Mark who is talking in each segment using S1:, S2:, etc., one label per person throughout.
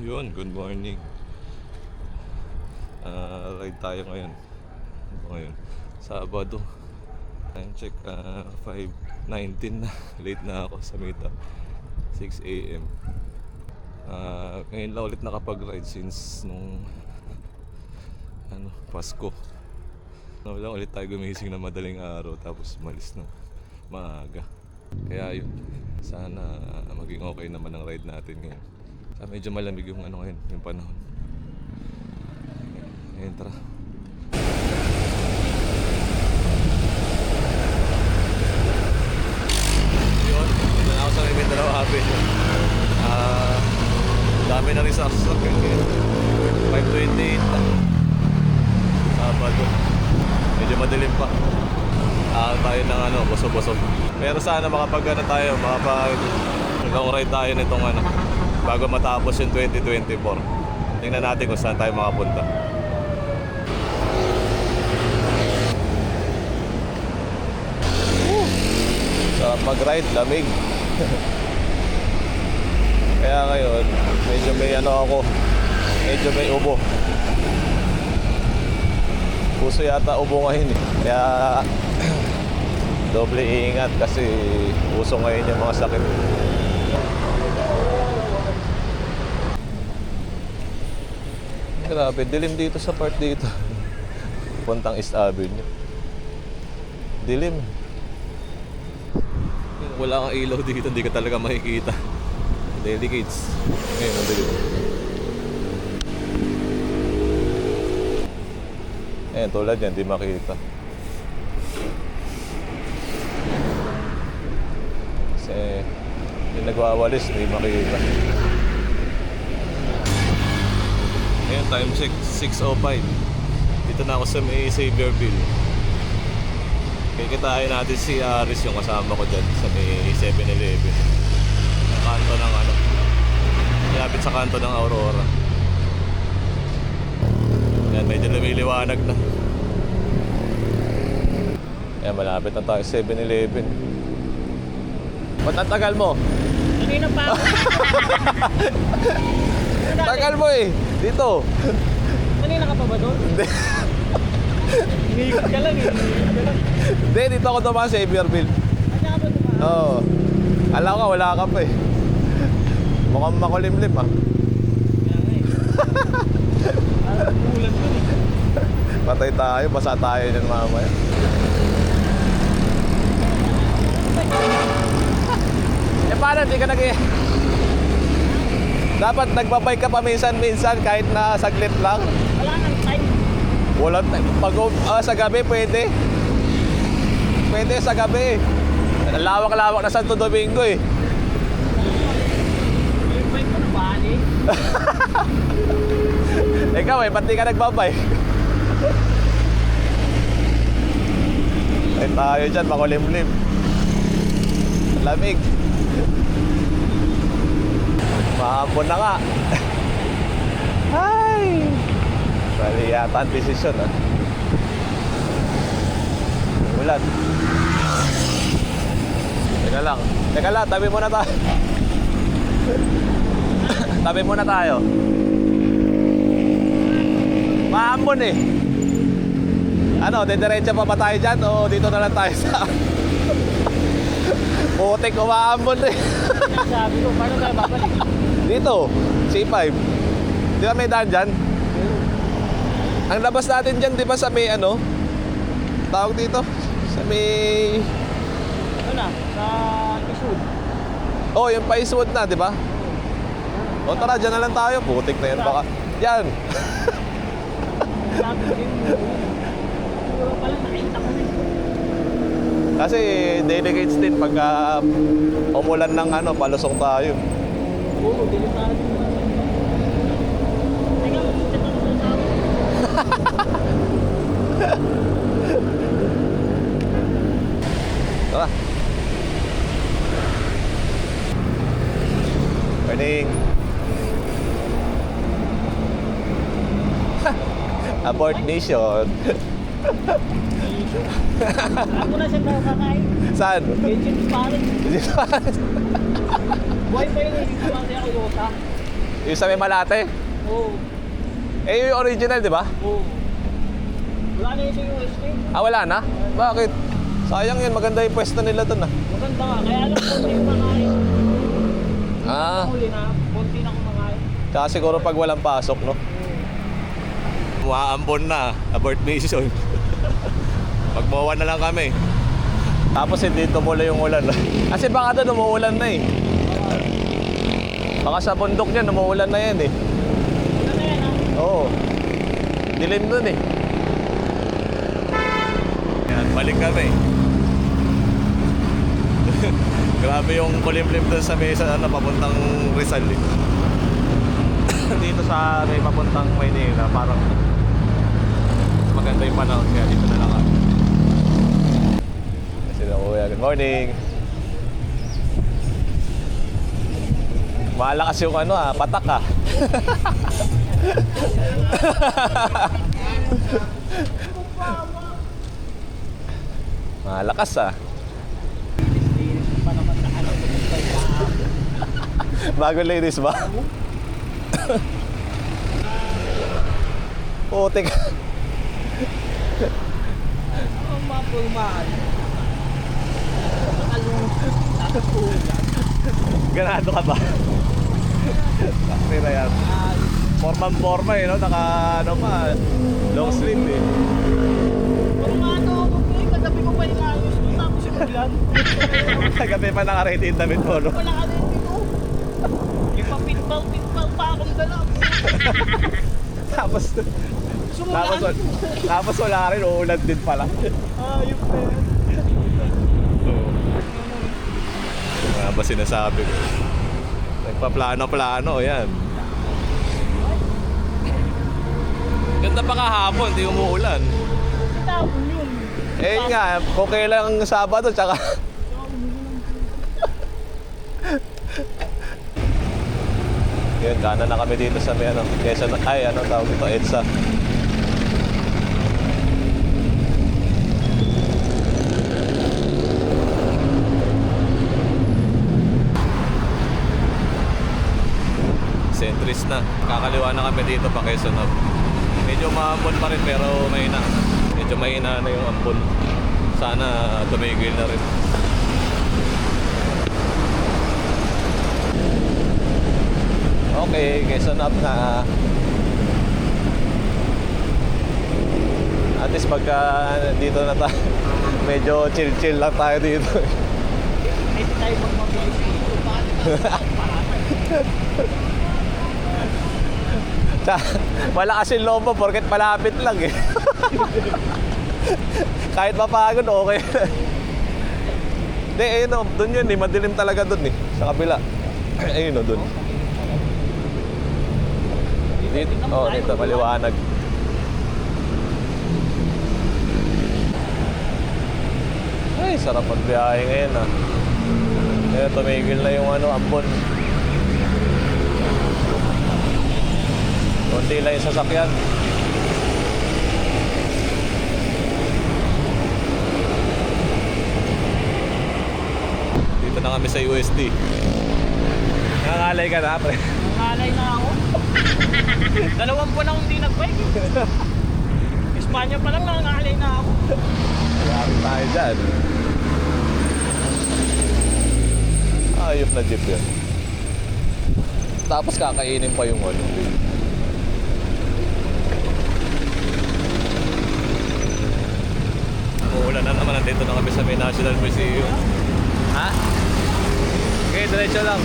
S1: Yun, good morning. Ride tayo ngayon. Ngayon, Sabado. Time check, 5:19 na. Late na ako sa meetup. 6 a.m. Ngayon lang ulit nakapag-ride since nung Pasko. Lang ulit tayo gumising na madaling araw tapos malis na maaga. Kaya yun, sana maging okay naman ang ride natin ngayon. Medyo malamig yung ngayon, yung panahon. Ngayon, tara. Yun, dito na ako sa Mindanao Avenue. Dami na rin sa sasakyan ngayon. 5:28 na. Sabado. Medyo madilim pa. Tayo ng boso-boso. Pero sana tayo, long ride tayo nitong bago matapos yung 2024. Tingnan natin kung saan tayo makapunta. Sa mag-ride, lamig. Kaya ngayon, medyo may ubo. Puso yata ubo ngayon eh. Kaya doble ingat kasi uso ngayon yung mga sakit. Grabe, dilim dito sa part dito. Puntang East Avenue. Dilim. Wala kang ilaw dito, hindi ka talaga makikita. Delicates. Ngayon, ang dilim. Ayan, tulad yan, hindi makita. Kasi yung nagwawalis, hindi makita. Ngayon, time check, 6:05. Dito na ako sa may Xavierville. Kikitain natin si Aris, yung kasama ko dyan sa may 7-Eleven. Kanto ng malapit sa kanto ng Aurora. Yan, medyo lumiliwanag na. Yan, malapit na tayo 7-Eleven. Ba't ang tagal mo?
S2: Kanina pa ako.
S1: Tagal mo eh. Dito.
S2: Kanina ka pa ba doon?
S1: Hindi.
S2: Iniikot ka lang eh.
S1: Hindi, dito ako dumaan sa Xavierville.
S2: Ano ka ba dumaan?
S1: Oo. Alam ko, wala ka pa eh. Mukhang makulimlim ah.
S2: Kaya nga eh. Parang umulan doon eh.
S1: Patay tayo, basa tayo dyan mamaya. Paano, hindi ka dapat nagbabike ka pa minsan-minsan kahit na saglit lang.
S2: Wala nang time.
S1: Wala pag sa gabi pwede. Pwede sa gabi. Lawak-lawak na Santo Domingo eh.
S2: Yung bike ko na bali.
S1: Ikaw ba't di ka nagbabike? Ay tayo dyan, makulimlim. Lamig. Maambon na nga. Ay! Bali yata ang desisyon Ulan. Teka lang, tabi muna tayo. Tabi muna tayo. Maambon eh. Didiretso pa ba tayo dyan o dito na lang tayo sa... Putik, umaambon eh.
S2: Sabi ko, paano tayo babalik?
S1: Dito, C5. Di ba may daan dyan? Ang labas natin dyan, di ba sa may tawag dito? Sa may...
S2: Ano na? Sa Iswood.
S1: Oh, yung pa Eastwood na, di ba? O tara, dyan na lang tayo. Putik na yan baka. Yan.
S2: Sabi ko din, siguro pala nakita ko na.
S1: Kasi delegates din pagka umulan ng palusong tayo.
S2: Oo, dilim na rin. Teka, ito na sa tao.
S1: Tara. Morning. Abort mission.
S2: Ako na siya nakakain.
S1: Saan?
S2: James Paris. Buhay pa yun, hindi ko lang siya kuyota.
S1: Yung sa may Malate?
S2: Oo.
S1: Eh, yung original, di ba?
S2: Oo. Wala na yung sa UST.
S1: Ah, wala na? Bakit? Sayang yun, maganda yung pwesto nila dun ah.
S2: Maganda nga. Kaya alam ko yung kumakain.
S1: Ah,
S2: Huli na. Konti na kumakain.
S1: tsaka siguro pag walang pasok, no? Umaambon na, abort mission. Magbawa na lang kami. Tapos hindi tumuloy yung ulan. Kasi baka doon umuulan na eh. Baka sa bundok niyan umuulan na yan eh.
S2: Ano na yan, ha?
S1: Oo. Dilim doon eh. Yan, balik kami. Grabe yung kulimlim doon sa mesa na papuntang Rizal eh. Dito sa may papuntang Maynila, parang maganda yung panahon kaya dito na lang kami. Kasi na kuya, good morning. Malakas yung ano patak ah. Malakas ah. Bago ladies ba? Putik.
S2: Ang mga pulmaan.
S1: Ganado ka ba? Sakti na yan. Forma eh, no? Naka, ano pa, long sleeve eh.
S2: Pulmaan ako. Kagabi ko pa inayos. Tapos yung ulan.
S1: Kagabi pa naka-ready in damit mo, no?
S2: Wala ka din dito. Yung papitpal pa akong dala.
S1: Tapos,
S2: Sumulan.
S1: tapos wala rin, uulan din pala.
S2: Yung pera.
S1: Mga ba sinasabi ko? Nagpaplano-plano, yan. Ganda pa kahapon, di umuulan.
S2: Tapon yun.
S1: Eh nga, kung kailang Sabado, tsaka... Yun, kanan na kami dito sa may ano, Quezon, ay ano tawag ito, EDSA. Centris na. Kakaliwa na kami dito pa Quezon Hub. Medyo maambon pa rin pero mahina. Medyo mahina na yung ambon. Sana tumigil na rin. Okay, Quezon Hub na. At least pagka dito na tayo, medyo chill-chill lang tayo dito.
S2: Hindi tayo magmabilis dito.
S1: Malakas yung loob mo porket malapit lang eh. Kahit mapagod, okay. Hindi, ayun o, dun yun eh, madilim talaga dun eh, sa kabila. Ayun o, dun. Dito, dito, maliwanag. Ay, sarap magbiyahe ngayon ah. Kaya tumigil na yung ano, ambon. Kunti lang yung sasakyan. Dito na kami sa USD. Nangangalay ka na, pre.
S2: Nangalay na ako. 2 buwan akong hindi nag-bike. Espanya pa lang nangangalay na ako.
S1: Marami tayo dyan. Ayop na jeep yun. Tapos kakainin pa yung ano. Umuulan na naman, nandito na kami sa may National Museum. Ha? Okay, diretso lang.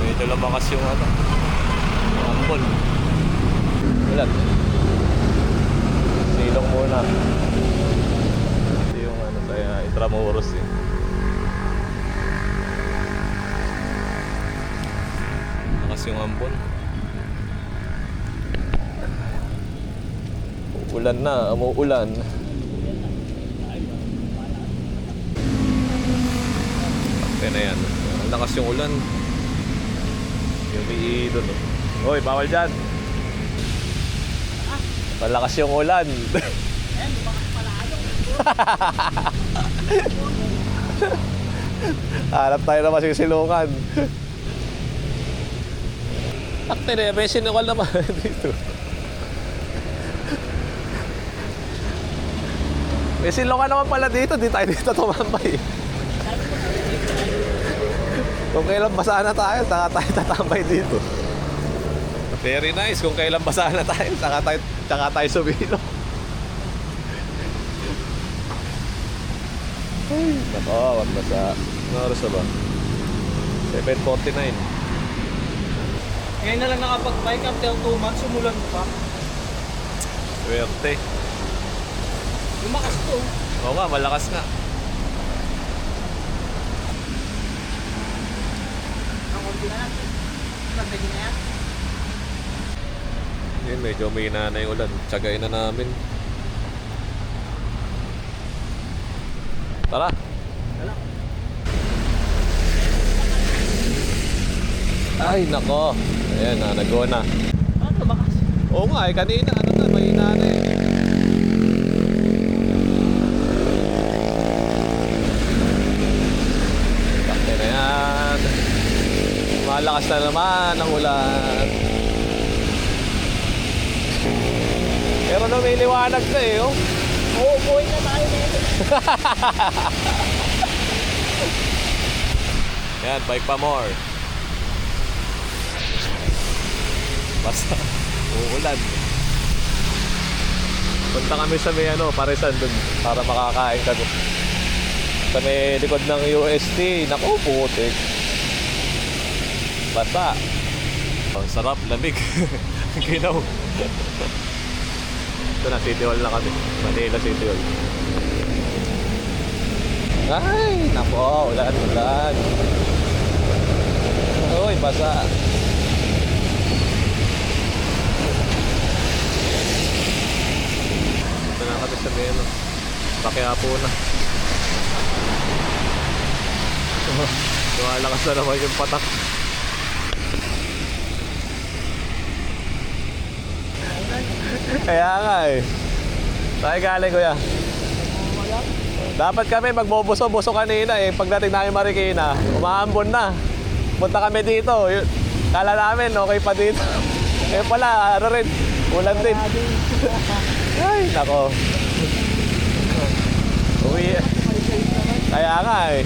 S1: Medyo lumakas yung ano, ambon. Ulan. Silong muna. Ito yung ano, kaya Intramuros eh. Lakas yung ambon. Ulan na, umuulan. Okay na yan. Ang lakas yung ulan. Yung may doon. Hoy, bawal dyan. Malakas yung ulan. Hanap tayo na masisilungan. Akte na, may sinukal naman dito. May silungan naman pala dito, di tayo dito tumambay. Kung kailan basa na tayo, saka tayo tatambay dito. Very nice, kung kailan basa na tayo, saka tayo sumilo. Ay, nako, wag basa. Ano oras na ba? 7:49.
S2: Ngayon na lang nakapag-bike after 2 months, sumulan pa.
S1: Swerte.
S2: Lumakas to.
S1: Oo nga, malakas nga.
S2: Ang konti na yan. Pagdagi na yan.
S1: Yun, medyo umina na yung ulan. Tsagain na namin. Tara.
S2: Wala.
S1: Ay, nako. Ayan na, nag-go na.
S2: Ano, lumakas?
S1: Oo nga, kanina, ano na, mahina na eh. Bakit na yan. Malakas na naman ang ulan. Pero lumiliwanag na eh, oh.
S2: Oo, buhay na tayo nito.
S1: Yan, bike pa more. Basta, uulan. Punta kami sa may Parisan dun para makakain kami. Sa may likod ng UST. Naku, putik. Basta. Ang sarap, lamig. Ginaw. Ito na, City Hall na kami. Manila City Hall. Ay, nako, ulan. Uy, basa. Ito na kami sa may Pakiapo na. Lumalakas na naman yung patak. Kaya nga eh. Saan galing kuya? Dapat kami magbobuso-buso kanina eh. Pagdating namin Marikina, umaambon na. Punta kami dito. Kala namin okay pa dito. Eh pala, ano rin, ulan din. Ay, nako. Uwi. Kaya nga eh.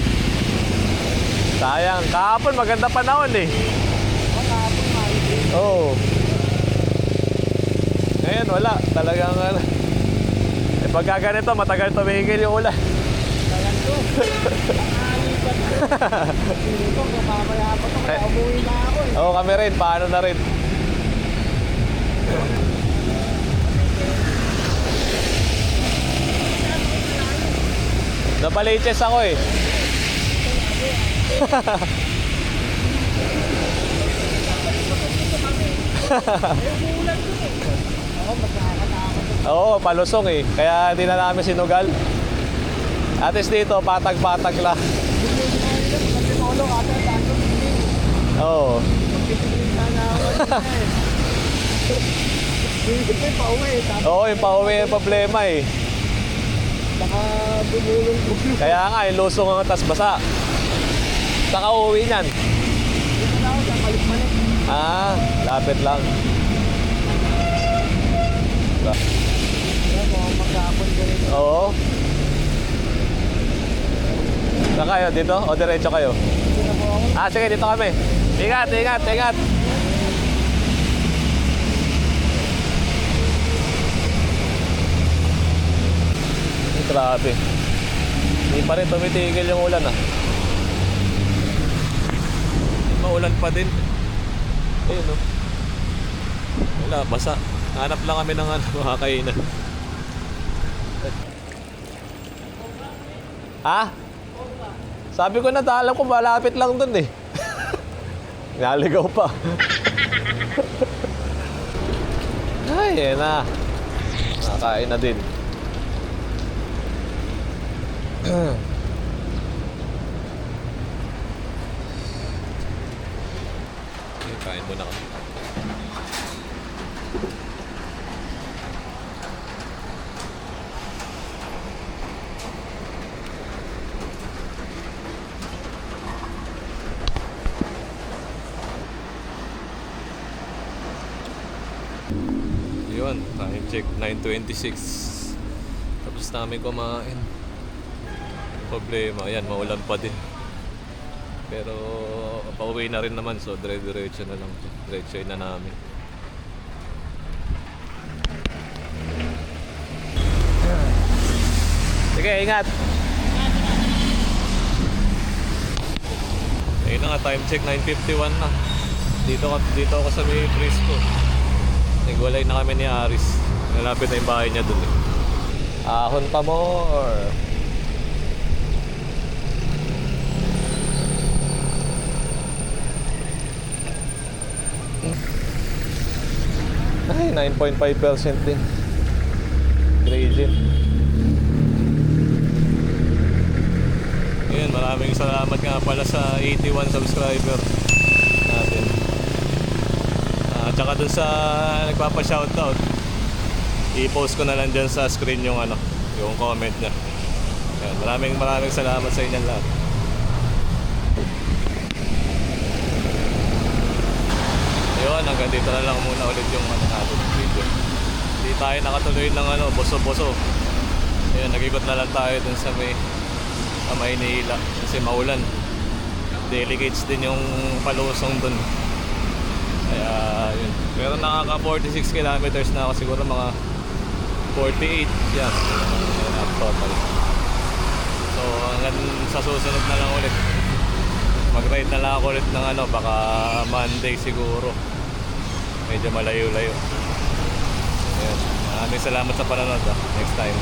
S1: Sayang. Kahapon maganda panahon eh. Oo. Ngayon wala. Talagang ano. Eh pagka ganito, matagal tumigil yung ulan. Oo, kami rin. Paano na rin. Napaliches ako eh. Oo, palusong eh. Kaya hindi na namin sinugal. At least dito, patag-patag lang. Oo. Oo, yung pauwi yung problema eh. Kaya nga, yung lusong ang tas basa. Saka uuwi niyan. Ah, lapit lang. Oo. Saan kayo? Dito? O diretso kayo? Ah, sige, dito kami. Ingat. Grabe. Hindi pa rin tumitigil yung ulan ah. Maulan pa din. Ayun oh. Wala, basa. Hanap lang kami ng makakainan. Ha? Sabi ko na, alam ko malapit lang dun eh. Naligaw pa. Ay, yan na. Nakakain na din. Okay, kain muna kami. Yun, time check 9:26. Tapos namin kumain. Problema, ayan, maulan pa din. Pero pauwi na rin naman, so dire-diretso na lang. Diretso na namin. Sige, ingat! Ayun na nga, time check 9:51 na. Dito ako sa may Frisco. Nagwalay na kami ni Aris. Nalapit na yung bahay niya dun eh. Ahon pa more! Ay, 9.5% din. Gradient. Ayun, maraming salamat nga pala sa 81 subscriber natin. Tsaka dun sa nagpapa-shoutout, i-post ko na lang dyan sa screen yung yung comment niya. Ayun, maraming salamat sa inyong lahat. Ayun, hanggang dito na lang muna ulit yung natin video. Hindi tayo nakatuloy ng boso-boso. Ayun, nag-ikot na lang tayo dun sa Maynila kasi maulan. Delicates din yung palusong dun. Kaya yun. Pero nakaka 46 kilometers na ako, siguro mga 48 yan. Up total. So hanggang sa susunod na lang ulit. Mag-ride na lang ako ulit ng baka Monday siguro. Medyo malayo-layo. Ayan. Maraming salamat sa panonood. Next time.